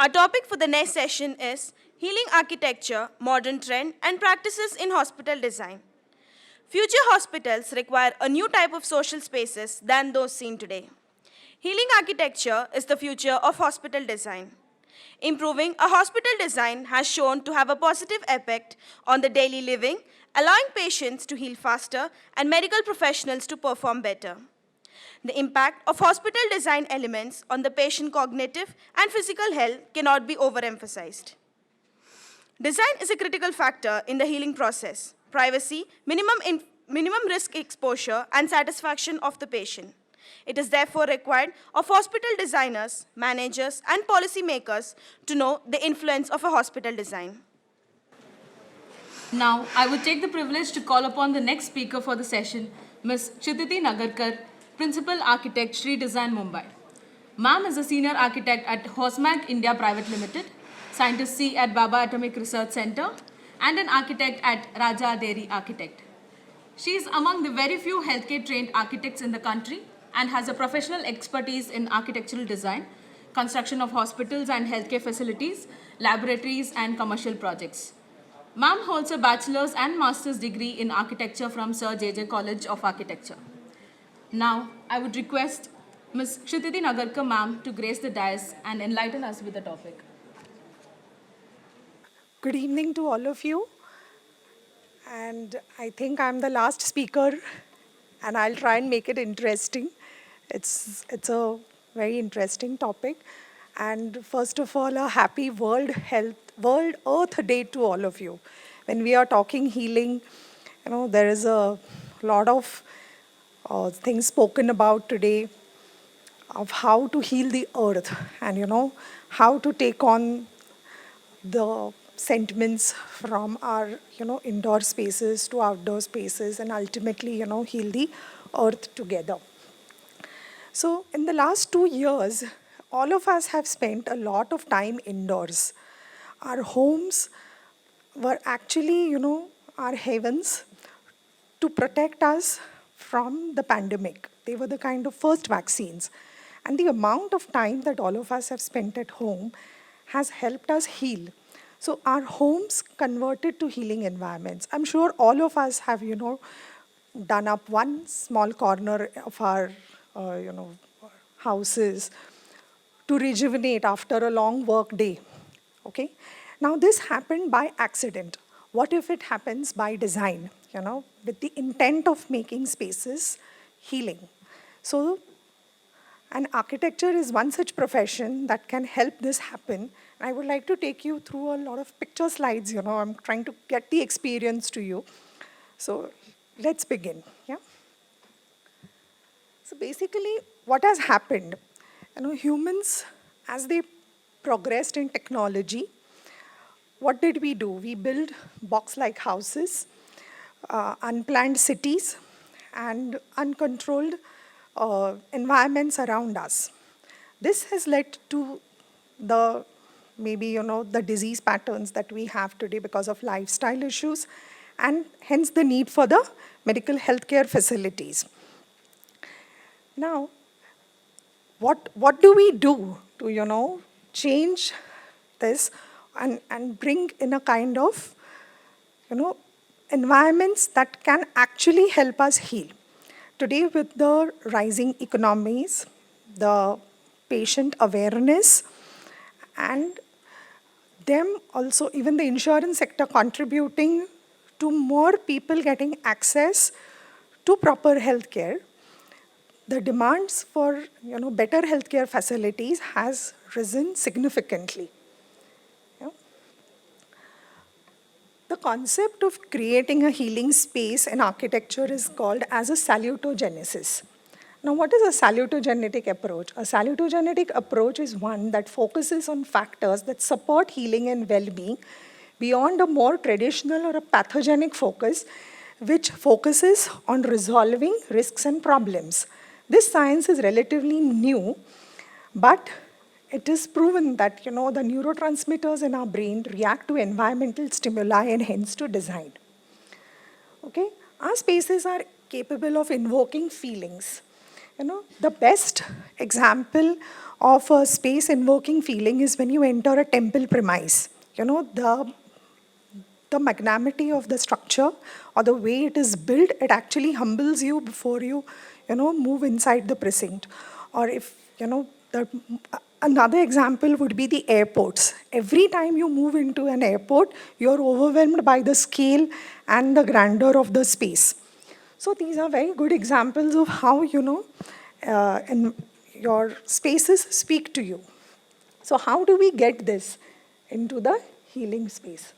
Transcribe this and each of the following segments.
Our topic for the next session is Healing Architecture, Modern Trend and Practices in Hospital Design. Future hospitals require a new type of social spaces than those seen today. Healing architecture is the future of hospital design. Improving a hospital design has shown to have a positive effect on the daily living, allowing patients to heal faster and medical professionals to perform better. The impact of hospital design elements on the patient cognitive and physical health cannot be overemphasized. Design is a critical factor in the healing process. Privacy, minimum risk exposure, and satisfaction of the patient. It is therefore required of hospital designers, managers, and policymakers to know the influence of a hospital design. Now, I would take the privilege to call upon the next speaker for the session, Ms. Kshititi Nagarkar, Principal Architect, Shree Design, Mumbai. Ma'am is a Senior Architect at Hosmag India Private Limited, Scientist C at Baba Atomic Research Center, and an architect at Raja Dairy Architect. She is among the very few healthcare-trained architects in the country and has a professional expertise in architectural design, construction of hospitals and healthcare facilities, laboratories, and commercial projects. Ma'am holds a bachelor's and master's degree in architecture from Sir J.J. College of Architecture. Now, I would request Ms. Kshititi Nagarkar ma'am to grace the dais and enlighten us with the topic. Good evening to all of you. And I think I'm the last speaker, and I'll try and make it interesting. It's a very interesting topic. And first of all, a happy World Earth Day to all of you. When we are talking healing, there is a lot of things spoken about today of how to heal the earth and, how to take on the sentiments from our, indoor spaces to outdoor spaces and ultimately, heal the earth together. So in the last 2 years, all of us have spent a lot of time indoors. Our homes were actually, our heavens to protect us from the pandemic. They were the kind of first vaccines. And the amount of time that all of us have spent at home has helped us heal. So our homes converted to healing environments. I'm sure all of us have, done up one small corner of our, houses to rejuvenate after a long work day. Okay? Now this happened by accident. What if it happens by design, with the intent of making spaces healing? So and architecture is one such profession that can help this happen. I would like to take you through a lot of picture slides, I'm trying to get the experience to you. So let's begin, yeah? So basically, what has happened, humans, as they progressed in technology, what did we do? We built box-like houses, unplanned cities, and uncontrolled environments around us. This has led to the the disease patterns that we have today because of lifestyle issues and hence the need for the medical healthcare facilities. Now, what do we do to, change this and bring in a kind of, environments that can actually help us heal? Today, with the rising economies, the patient awareness, and them also, even the insurance sector contributing to more people getting access to proper healthcare, the demands for better healthcare facilities has risen significantly. The concept of creating a healing space in architecture is called as a salutogenesis. Now, what is a salutogenetic approach? A salutogenetic approach is one that focuses on factors that support healing and well-being beyond a more traditional or a pathogenic focus, which focuses on resolving risks and problems. This science is relatively new, but it is proven that the neurotransmitters in our brain react to environmental stimuli and hence to design. Okay? Our spaces are capable of invoking feelings. The best example of a space invoking feeling is when you enter a temple premise. The magnanimity of the structure or the way it is built, it actually humbles you before you move inside the precinct. Or if, another example would be the airports. Every time you move into an airport, you're overwhelmed by the scale and the grandeur of the space. So these are very good examples of how, and your spaces speak to you. So how do we get this into the healing space?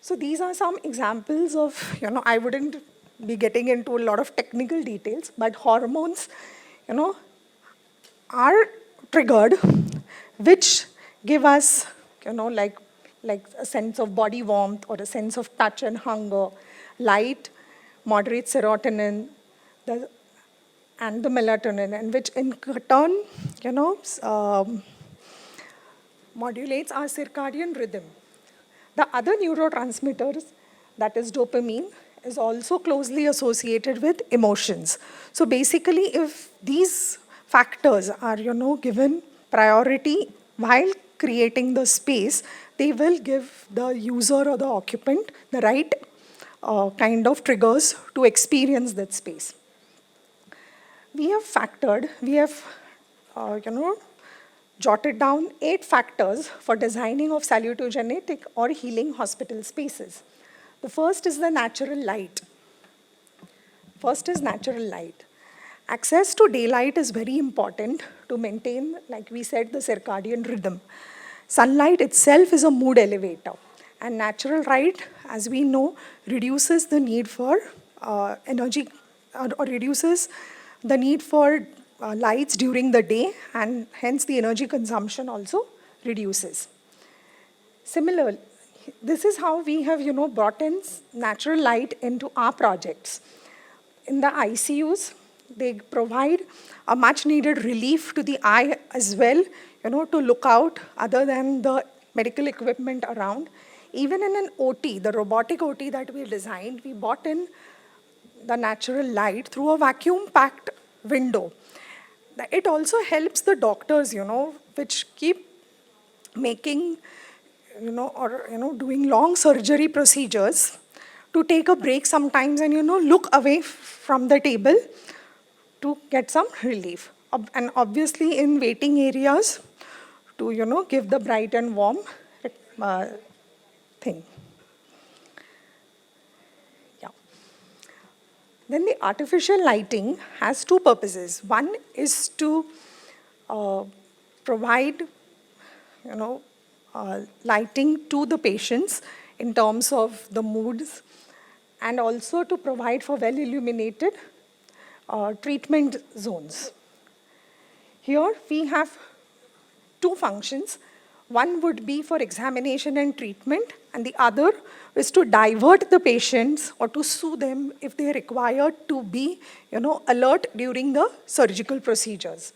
So these are some examples of, I wouldn't be getting into a lot of technical details, but hormones, are triggered, which give us, like a sense of body warmth or a sense of touch and hunger. Light moderates serotonin and the melatonin, and which in turn, modulates our circadian rhythm. The other neurotransmitters, that is dopamine, is also closely associated with emotions. So basically, if these factors are, given priority while creating the space, they will give the user or the occupant the right kind of triggers to experience that space. We have jotted down 8 factors for designing of salutogenic or healing hospital spaces. The first is the natural light. First is natural light. Access to daylight is very important to maintain, like we said, the circadian rhythm. Sunlight itself is a mood elevator, and natural light, as we know, reduces the need for energy or reduces the need for lights during the day, and hence the energy consumption also reduces. Similarly, this is how we have, brought in natural light into our projects. In the ICUs, they provide a much needed relief to the eye as well, to look out other than the medical equipment around. Even in an OT, the robotic OT that we designed, we brought in the natural light through a vacuum-packed window. It also helps the doctors, which keep making, doing long surgery procedures, to take a break sometimes and, look away from the table to get some relief. And obviously in waiting areas to, give the bright and warm thing. Yeah. Then the artificial lighting has 2 purposes. One is to provide, lighting to the patients in terms of the moods, and also to provide for well-illuminated treatment zones. Here we have 2 functions. One would be for examination and treatment, and the other is to divert the patients or to soothe them if they are required to be, alert during the surgical procedures.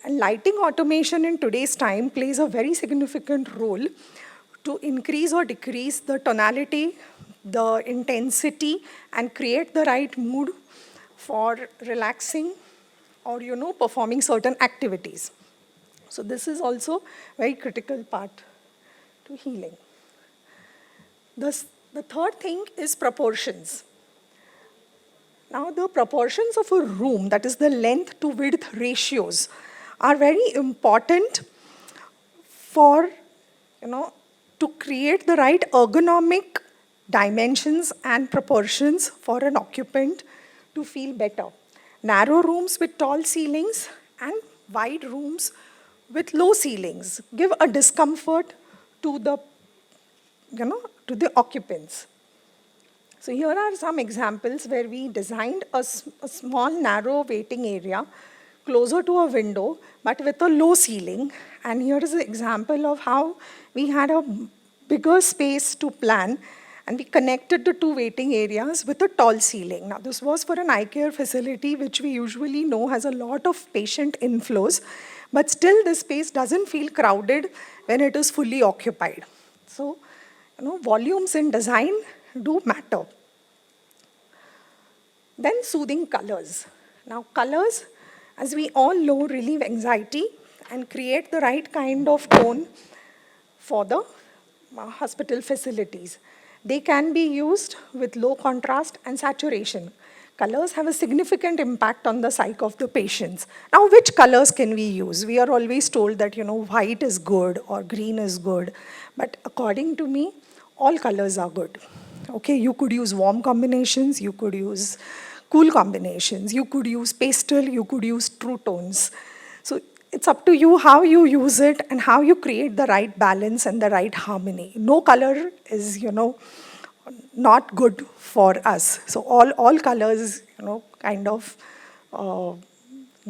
And lighting automation in today's time plays a very significant role to increase or decrease the tonality, the intensity, and create the right mood for relaxing or, performing certain activities. So this is also a very critical part to healing. The third thing is proportions. Now the proportions of a room, that is the length to width ratios, are very important for, to create the right ergonomic dimensions and proportions for an occupant to feel better. Narrow rooms with tall ceilings and wide rooms with low ceilings give a discomfort to the, to the occupants. So here are some examples where we designed a small, narrow waiting area closer to a window, but with a low ceiling. And here is an example of how we had a bigger space to plan, and we connected the 2 waiting areas with a tall ceiling. Now, this was for an eye care facility, which we usually know has a lot of patient inflows, but still this space doesn't feel crowded when it is fully occupied. So, volumes in design do matter. Then soothing colors. Now, colors, as we all know, relieve anxiety and create the right kind of tone for the hospital facilities. They can be used with low contrast and saturation. Colors have a significant impact on the psyche of the patients. Now, which colors can we use? We are always told that, white is good or green is good. But according to me, all colors are good. Okay, you could use warm combinations, you could use cool combinations, you could use pastel, you could use true tones. So it's up to you how you use it and how you create the right balance and the right harmony. No color is, not good for us. So all colors, kind of uh,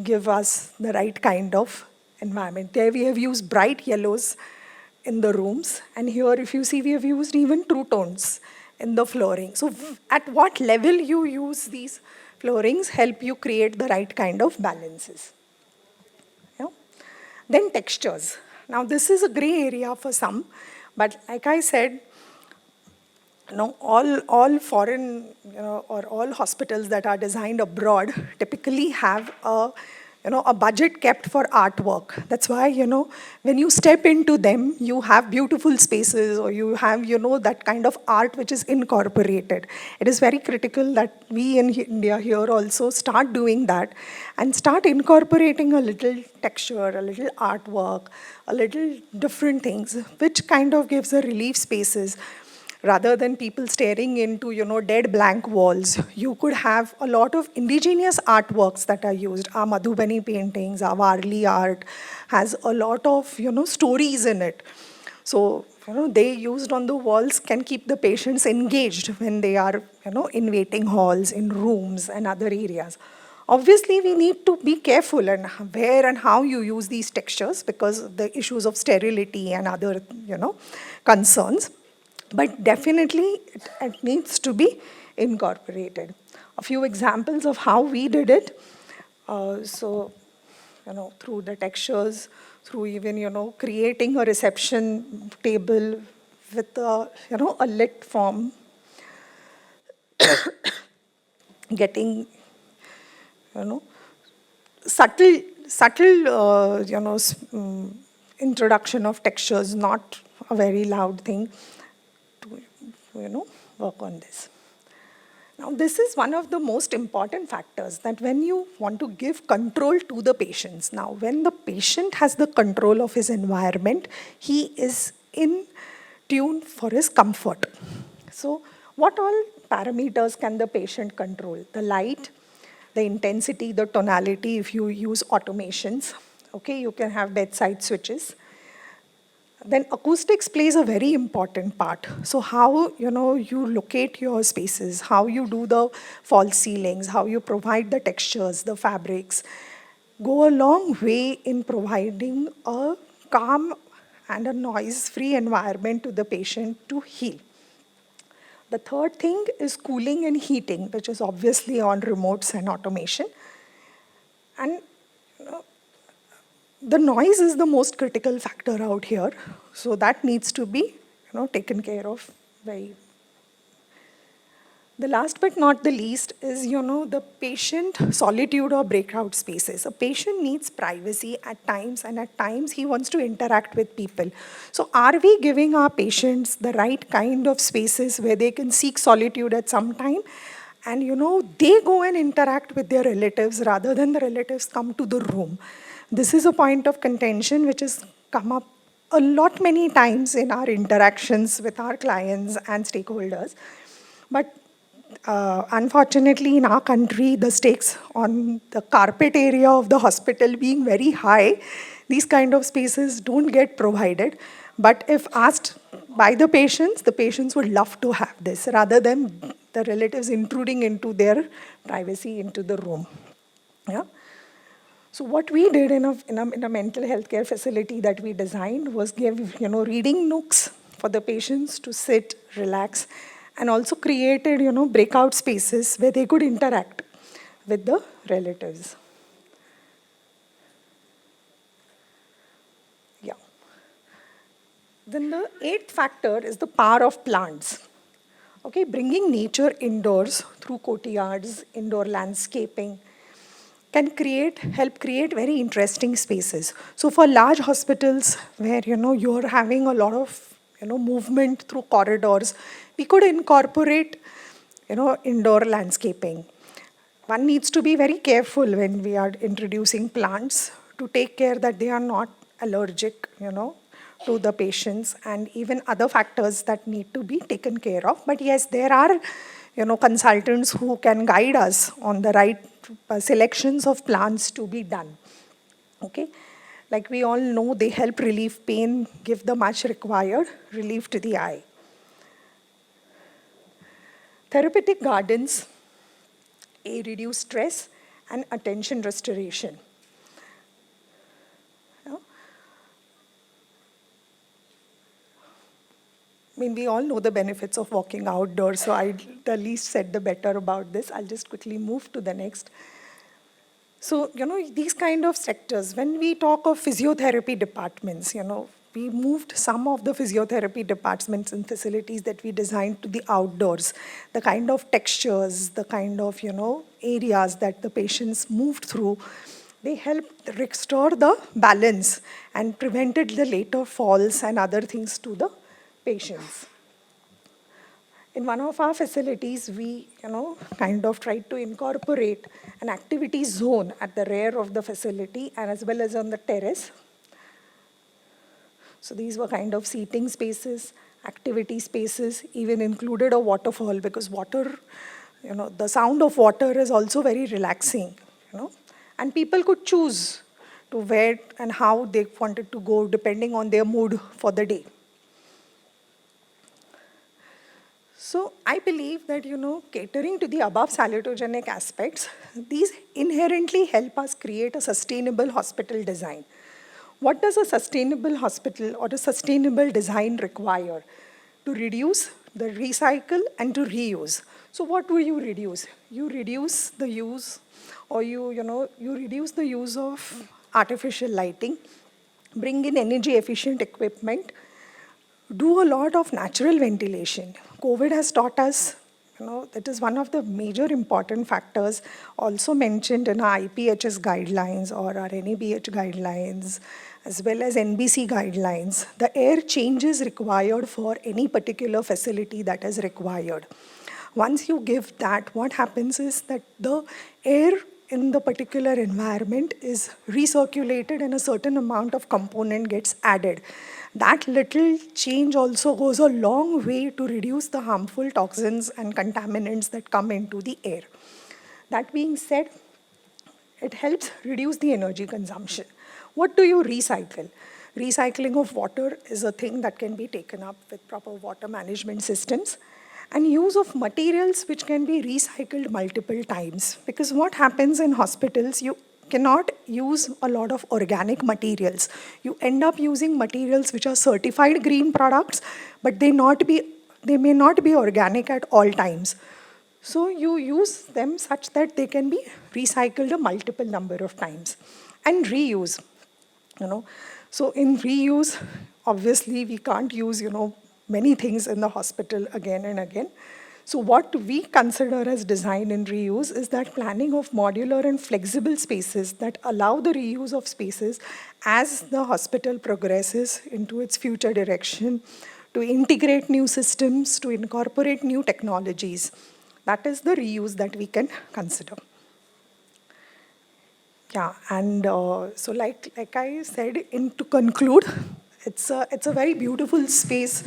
give us the right kind of environment. There we have used bright yellows in the rooms, and here if you see we have used even true tones in the flooring. So at what level you use these floorings help you create the right kind of balances. Yeah. Then textures. Now this is a gray area for some, but like I said, all foreign, or all hospitals that are designed abroad typically have a budget kept for artwork. That's why, when you step into them, you have beautiful spaces or you have, that kind of art which is incorporated. It is very critical that we in India here also start doing that and start incorporating a little texture, a little artwork, a little different things, which kind of gives a relief spaces. Rather than people staring into, dead blank walls, you could have a lot of indigenous artworks that are used. Our Madhubani paintings, our Varli art has a lot of, stories in it. So, they used on the walls can keep the patients engaged when they are, in waiting halls, in rooms and other areas. Obviously, we need to be careful and where and how you use these textures because the issues of sterility and other, concerns. But definitely, it needs to be incorporated. A few examples of how we did it. So, through the textures, through even, creating a reception table with a lit form, getting, you know, subtle, introduction of textures, not a very loud thing to, work on this. Now, this is one of the most important factors that when you want to give control to the patients. Now, when the patient has the control of his environment, he is in tune for his comfort. So, what all parameters can the patient control? The light, the intensity, the tonality, if you use automations. Okay, you can have bedside switches. Then acoustics plays a very important part. So how, you locate your spaces, how you do the false ceilings, how you provide the textures, the fabrics, go a long way in providing a calm and a noise-free environment to the patient to heal. The third thing is cooling and heating, which is obviously on remotes and automation. And the noise is the most critical factor out here. So that needs to be, taken care of very. The last but not the least is, the patient solitude or breakout spaces. A patient needs privacy at times, and at times he wants to interact with people. So are we giving our patients the right kind of spaces where they can seek solitude at some time? And, they go and interact with their relatives rather than the relatives come to the room. This is a point of contention which has come up a lot many times in our interactions with our clients and stakeholders. But unfortunately, in our country, the stakes on the carpet area of the hospital being very high, these kind of spaces don't get provided. But if asked by the patients would love to have this rather than the relatives intruding into their privacy into the room. Yeah. So what we did in a mental health care facility that we designed was give, reading nooks for the patients to sit, relax, and also created, breakout spaces where they could interact with the relatives. Yeah. Then the eighth factor is the power of plants. Okay, bringing nature indoors through courtyards, indoor landscaping, can help create very interesting spaces. So for large hospitals where you're having a lot of movement through corridors, we could incorporate indoor landscaping. One needs to be very careful when we are introducing plants to take care that they are not allergic, to the patients, and even other factors that need to be taken care of. But yes, there are, consultants who can guide us on the right selections of plants to be done. Okay, like we all know, they help relieve pain, give the much required relief to the eye. Therapeutic gardens reduce stress and attention restoration. You know, I mean, we all know the benefits of walking outdoors, so I the least said the better about this. I'll just quickly move to the next. So, these kind of sectors, when we talk of physiotherapy departments, we moved some of the physiotherapy departments and facilities that we designed to the outdoors. The kind of textures, the kind of, areas that the patients moved through, they helped restore the balance and prevented the later falls and other things to the patients. In one of our facilities, we, kind of tried to incorporate an activity zone at the rear of the facility and as well as on the terrace. So these were kind of seating spaces, activity spaces, even included a waterfall because water, the sound of water is also very relaxing, And people could choose to where and how they wanted to go depending on their mood for the day. So I believe that, catering to the above salutogenic aspects, these inherently help us create a sustainable hospital design. What does a sustainable hospital or a sustainable design require? To reduce, the recycle, and to reuse. So what do you reduce? You reduce the use, or you reduce the use of artificial lighting, bring in energy efficient equipment, do a lot of natural ventilation. COVID has taught us, that is one of the major important factors also mentioned in our IPHS guidelines or our NABH guidelines, as well as NBC guidelines. The air changes required for any particular facility that is required. Once you give that, what happens is that the air in the particular environment is recirculated and a certain amount of component gets added. That little change also goes a long way to reduce the harmful toxins and contaminants that come into the air. That being said, it helps reduce the energy consumption. What do you recycle? Recycling of water is a thing that can be taken up with proper water management systems, and use of materials which can be recycled multiple times. Because what happens in hospitals, you cannot use a lot of organic materials. You end up using materials which are certified green products, but they may not be organic at all times. So you use them such that they can be recycled a multiple number of times. And reuse, So in reuse, obviously we can't use, many things in the hospital again and again. So what we consider as design and reuse is that planning of modular and flexible spaces that allow the reuse of spaces as the hospital progresses into its future direction, to integrate new systems, to incorporate new technologies. That is the reuse that we can consider. Yeah, and so like I said, to conclude, it's a very beautiful space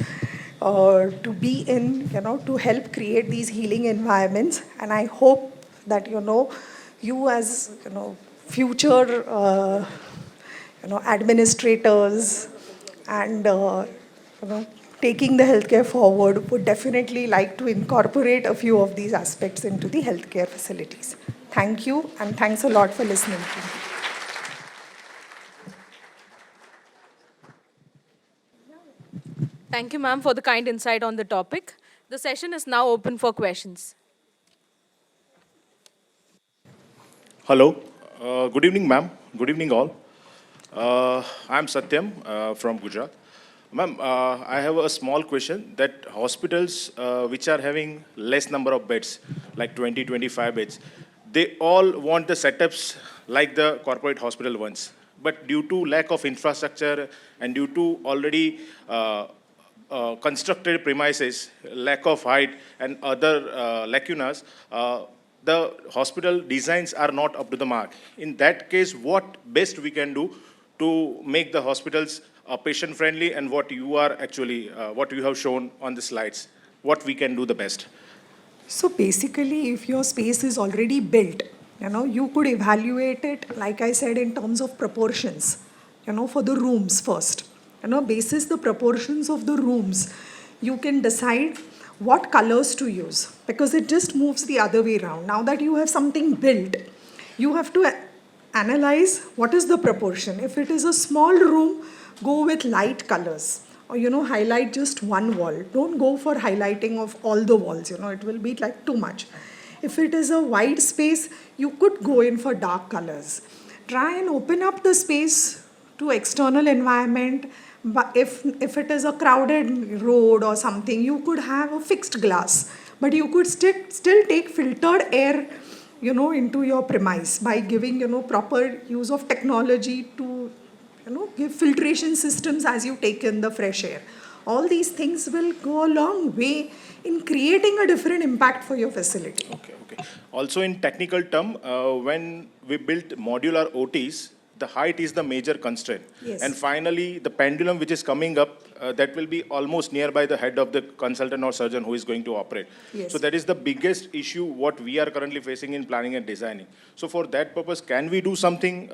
to be in, to help create these healing environments. And I hope that, you as, future, administrators and, taking the healthcare forward would definitely like to incorporate a few of these aspects into the healthcare facilities. Thank you, and thanks a lot for listening to me. Thank you, ma'am, for the kind insight on the topic. The session is now open for questions. Hello. Good evening, ma'am. Good evening, all. I'm Satyam from Gujarat. Ma'am, I have a small question that hospitals which are having less number of beds, like 20, 25 beds, they all want the setups like the corporate hospital ones. But due to lack of infrastructure and due to already constructed premises, lack of height, and other lacunas, the hospital designs are not up to the mark. In that case, what best we can do to make the hospitals patient-friendly, and what you are actually, what you have shown on the slides, what we can do the best? So basically, if your space is already built, you could evaluate it, like I said, in terms of proportions, for the rooms first. Basis the proportions of the rooms, you can decide what colors to use, because it just moves the other way around. Now that you have something built, you have to analyze what is the proportion. If it is a small room, go with light colors, or highlight just one wall. Don't go for highlighting of all the walls, it will be like too much. If it is a wide space, you could go in for dark colors. Try and open up the space to external environment. But if it is a crowded road or something, you could have a fixed glass, but you could still take filtered air into your premise by giving proper use of technology to give filtration systems as you take in the fresh air. All these things will go a long way in creating a different impact for your facility. Okay, okay. Also, in technical term, when we built modular OTs, the height is the major constraint. Yes. And finally, the pendulum which is coming up, that will be almost nearby the head of the consultant or surgeon who is going to operate. Yes. So that is the biggest issue what we are currently facing in planning and designing. So for that purpose, can we do something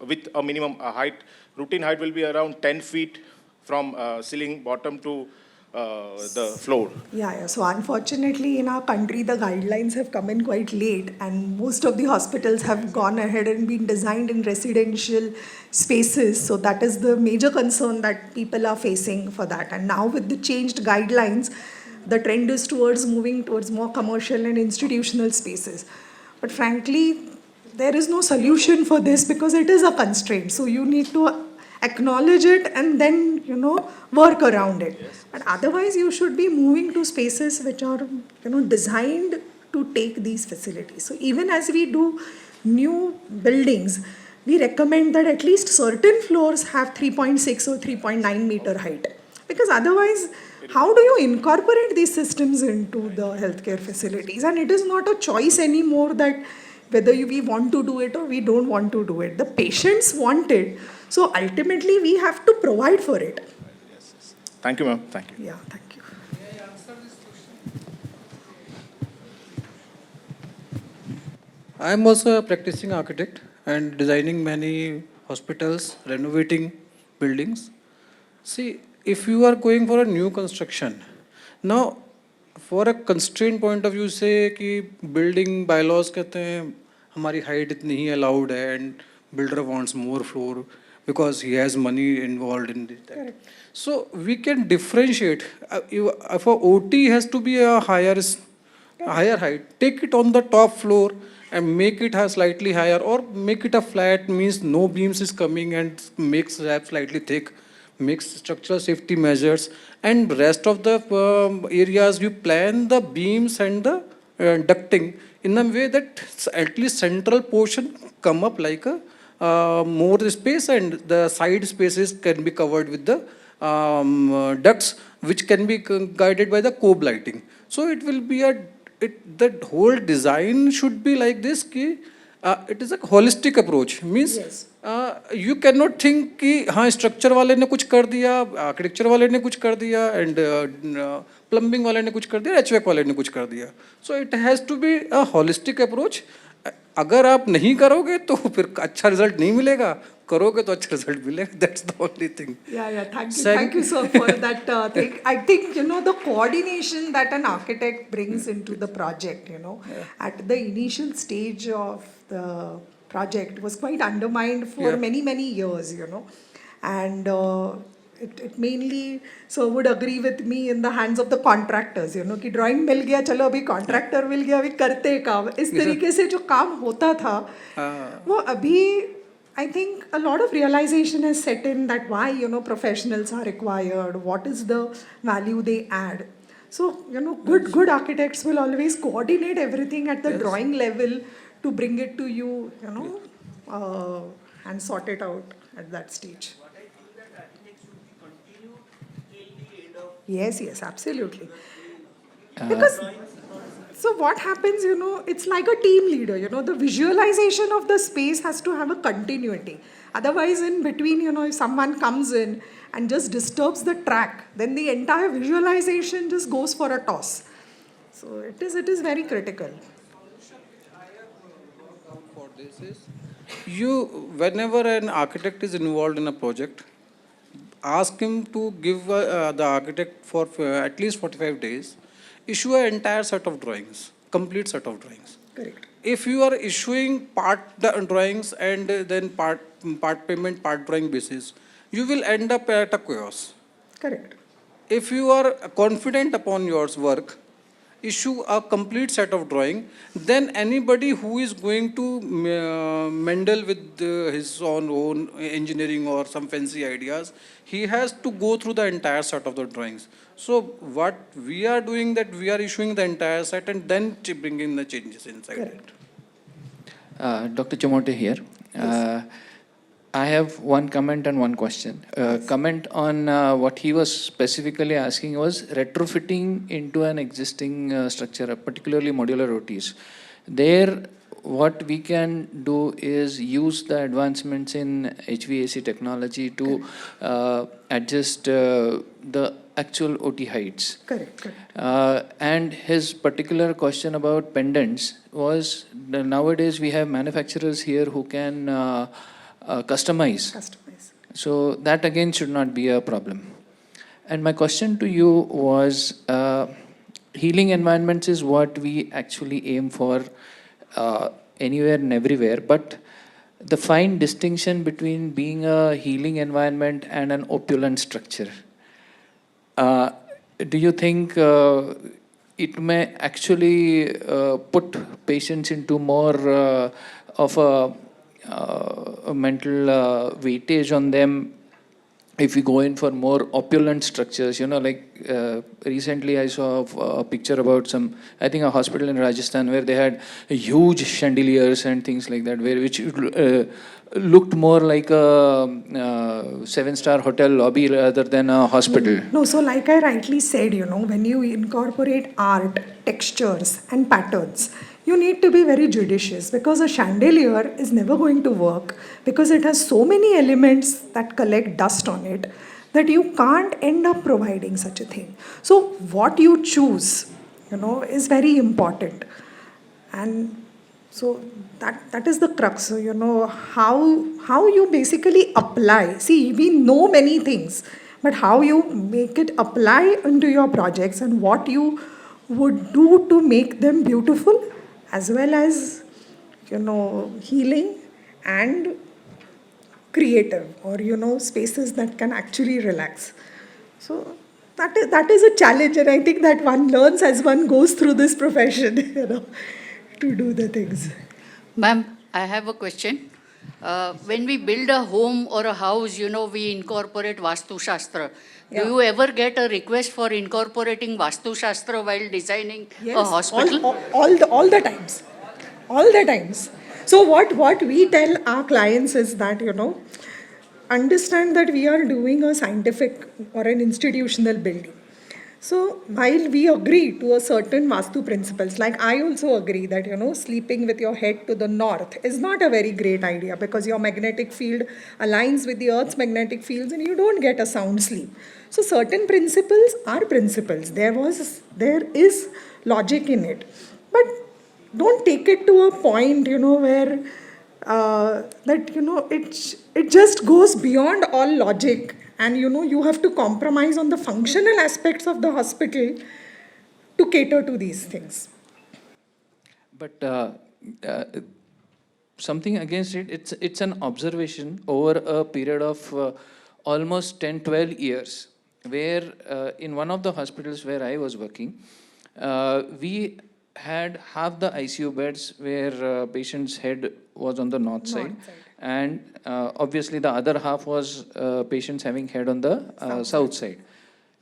with a minimum height? Routine height will be around 10 feet from ceiling bottom to the floor. Yeah. So unfortunately, in our country, the guidelines have come in quite late, and most of the hospitals have gone ahead and been designed in residential spaces. So that is the major concern that people are facing for that. And now with the changed guidelines, the trend is towards moving towards more commercial and institutional spaces. But frankly, there is no solution for this because it is a constraint. So you need to acknowledge it and then work around it. But otherwise you should be moving to spaces which are designed to take these facilities. So even as we do new buildings, we recommend that at least certain floors have 3.6 or 3.9 meter height, because otherwise how do you incorporate these systems into the healthcare facilities? And it is not a choice anymore that whether we want to do it or we don't want to do it. The patients want it. So ultimately, we have to provide for it. Thank you, ma'am. Thank you. Yeah, thank you. I am also a practicing architect and designing many hospitals, renovating buildings. See, if you are going for a new construction, now for a constraint point of view say कि building bylaws कहते हैं हमारी height इतनी ही allowed है and builder wants more floor because he has money involved in it. Correct. So we can differentiate. For OT has to be a higher height. Take it on the top floor and make it slightly higher, or make it a flat, means no beams is coming, and make slab slightly thick. Makes structural safety measures, and rest of the areas you plan the beams and the ducting in a way that at least central portion come up like a more space, and the side spaces can be covered with the ducts which can be guided by the cove lighting. So it will be the whole design should be like this ki, it is a holistic approach, means Yes. You cannot think कि हाँ structure वाले ने कुछ कर दिया, architecture वाले ने कुछ कर दिया, एंड प्लम्बिंग वाले ने कुछ कर दिया, एचवेक वाले ने कुछ कर दिया. So it has to be a holistic approach. अगर आप नहीं करोगे तो फिर अच्छा रिजल्ट नहीं मिलेगा, करोगे तो अच्छा रिजल्ट मिलेगा. That's the only thing. Yeah, thank you sir for that thing. I think the coordination that an architect brings into the project, at the initial stage of the project was quite undermined for many years, and it mainly would agree with me in the hands of the contractors, कि drawing मिल गया, चलो अभी contractor मिल गया, अभी करते हैं काम. इस तरीके से जो काम होता था वो अभी I think a lot of realization has set in that why professionals are required, what is the value they add. So good architects will always coordinate everything at the drawing level to bring it to you, and sort it out at that stage. Yes, yes, absolutely. Because so what happens, it's like a team leader, the visualization of the space has to have a continuity. Otherwise, in between, if someone comes in and just disturbs the track, then the entire visualization just goes for a toss. So it is very critical. For this is, whenever an architect is involved in a project, ask him to give the architect for at least 45 days, issue an entire set of drawings, complete set of drawings. Correct. If you are issuing part drawings and then part payment, part drawing basis, you will end up at a chaos. Correct. If you are confident upon your work, issue a complete set of drawing, then anybody who is going to meddle with his own engineering or some fancy ideas, he has to go through the entire set of the drawings. So what we are doing, that we are issuing the entire set and then bringing the changes inside. Correct. Dr. Chamote here. I have one comment and one question. Comment on what he was specifically asking was retrofitting into an existing structure, particularly modular OTs. There, what we can do is use the advancements in HVAC technology to adjust the actual OT heights. Correct. Correct. And his particular question about pendants was nowadays we have manufacturers here who can customize. Customize. So that again should not be a problem. And my question to you was, healing environments is what we actually aim for anywhere and everywhere, but the fine distinction between being a healing environment and an opulent structure. Do you think it may actually put patients into more of a mental weightage on them if we go in for more opulent structures? Like recently I saw a picture about I think a hospital in Rajasthan where they had huge chandeliers and things like that, which looked more like a 7-star hotel lobby rather than a hospital. No, so like I rightly said, when you incorporate art, textures, and patterns, you need to be very judicious, because a chandelier is never going to work because it has so many elements that collect dust on it that you can't end up providing such a thing. So what you choose, is very important. And so that is the crux. So, how you basically apply. See, we know many things, but how you make it apply into your projects and what you would do to make them beautiful, as well as, healing and creative, or, spaces that can actually relax. So that is a challenge, and I think that one learns as one goes through this profession, to do the things. Ma'am, I have a question. When we build a home or a house, we incorporate Vastu Shastra. Yeah. Do you ever get a request for incorporating Vastu Shastra while designing a hospital? All the times. All the times. So what we tell our clients is that, understand that we are doing a scientific or an institutional building. So while we agree to a certain Vastu principles, like I also agree that, sleeping with your head to the north is not a very great idea, because your magnetic field aligns with the Earth's magnetic fields and you don't get a sound sleep. So certain principles are principles. There is logic in it. But don't take it to a point, where it just goes beyond all logic. And you have to compromise on the functional aspects of the hospital to cater to these things. But something against it, it's an observation over a period of almost 10-12 years, where in one of the hospitals where I was working, we had half the ICU beds where patient's head was on the north side. And obviously the other half was patients having head on the south side.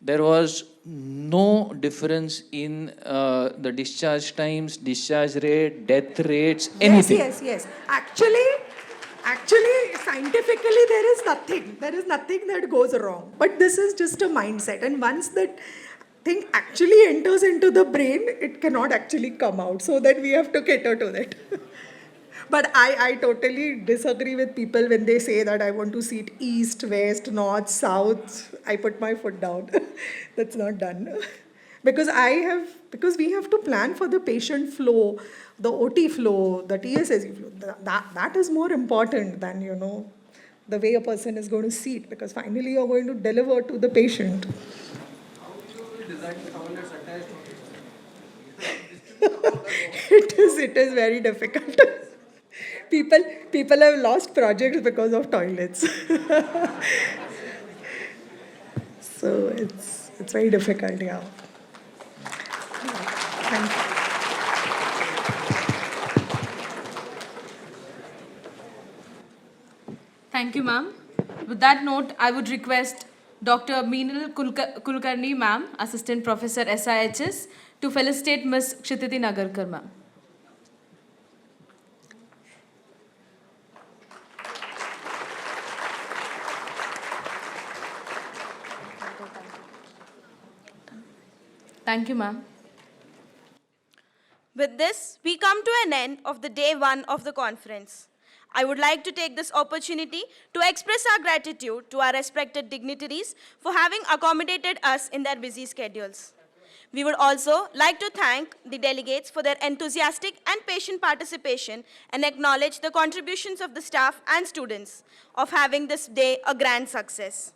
there was no difference in the discharge times, discharge rate, death rates, anything. Yes. Actually, scientifically, there is nothing. There is nothing that goes wrong. But this is just a mindset. And once that thing actually enters into the brain, it cannot actually come out. So that we have to cater to that. But I totally disagree with people when they say that I want to seat east, west, north, south. I put my foot down. That's not done. Because we have to plan for the patient flow, the OT flow, the TSSE flow. That is more important than, the way a person is going to seat, because finally you're going to deliver to the patient. It is very difficult. People have lost projects because of toilets. So it's very difficult, yeah. Thank you. Thank you, ma'am. With that note, I would request Dr. Meenal Kulkarni, ma'am, Assistant Professor SIHS, to felicitate Ms. Kshititi Nagarkar, ma'am. Thank you, ma'am. With this, we come to an end of the day one of the conference. I would like to take this opportunity to express our gratitude to our respected dignitaries for having accommodated us in their busy schedules. We would also like to thank the delegates for their enthusiastic and patient participation and acknowledge the contributions of the staff and students of having this day a grand success.